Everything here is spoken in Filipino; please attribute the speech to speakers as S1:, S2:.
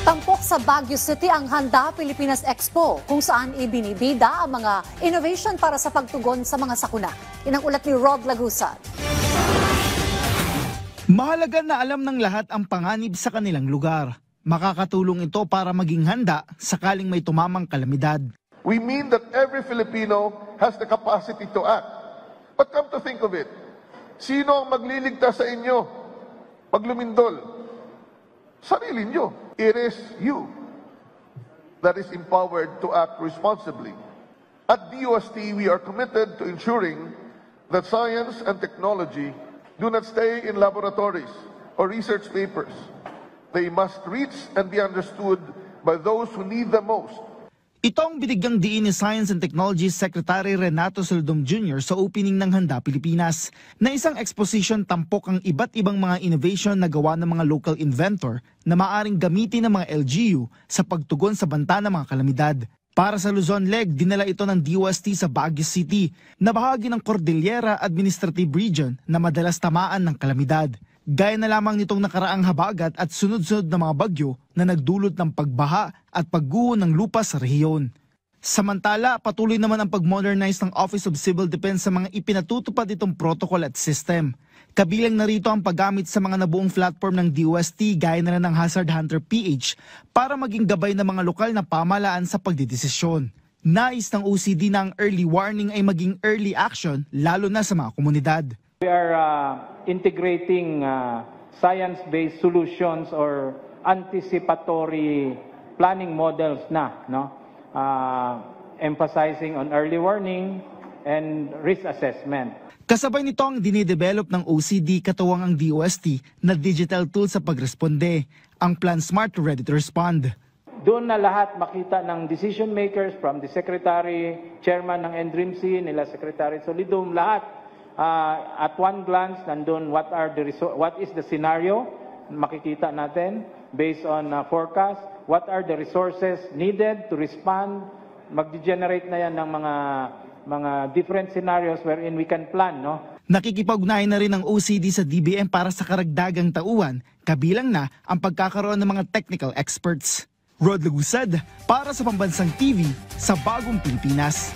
S1: Tampok sa Baguio City ang Handa Pilipinas Expo, kung saan ibinibida ang mga innovation para sa pagtugon sa mga sakuna. Yan ang ulat ni Rod Lagusad.
S2: Mahalaga na alam ng lahat ang panganib sa kanilang lugar. Makakatulong ito para maging handa sakaling may tumamang kalamidad.
S3: We mean that every Filipino has the capacity to act. But come to think of it, sino ang magliligtas sa inyo pag lumindol? Sarili nyo. It is you that is empowered to act responsibly. At DOST, we are committed to ensuring that science and technology do not stay in laboratories or research papers. They must reach and be understood by those who need them most.
S2: Ito ang binigyang diin ni Science and Technology Secretary Renato Soldom Jr. sa opening ng Handa Pilipinas, na isang exposition tampok ang iba't ibang mga innovation na gawa ng mga local inventor na maaring gamitin ng mga LGU sa pagtugon sa banta ng mga kalamidad. Para sa Luzon Leg, dinala ito ng DOST sa Baguio City, na bahagi ng Cordillera Administrative Region na madalas tamaan ng kalamidad. Gaya na lamang nitong nakaraang habagat at sunod-sunod na mga bagyo na nagdulot ng pagbaha at pagguho ng lupa sa rehiyon. Samantala, patuloy naman ang pag-modernize ng Office of Civil Defense sa mga ipinatutupad itong protocol at system. Kabilang narito ang paggamit sa mga nabuong platform ng DOST gaya na ng Hazard Hunter PH para maging gabay ng mga lokal na pamahalaan sa pagdidesisyon. Nais ng OCD na ang early warning ay maging early action lalo na sa mga komunidad.
S4: We are integrating science-based solutions or anticipatory planning models na, no? Emphasizing on early warning and risk assessment.
S2: Kasabay nito ang dinidevelop ng OCD katuwang ang DOST na digital tool sa pagresponde, ang Plan Smart Ready to Respond.
S4: Doon na lahat makita ng decision makers from the Secretary, Chairman ng NDRIMC, nila Secretary Solidum, lahat. At one glance, nandun what is the scenario, makikita natin based on forecast, what are the resources needed to respond, mag-generate na yan ng mga different scenarios wherein we can plan, no?
S2: Nakikipag-ugnayan na rin ng OCD sa DBM para sa karagdagang tauhan, kabilang na ang pagkakaroon ng mga technical experts. Rod Lagusad para sa Pambansang TV sa Bagong Pilipinas.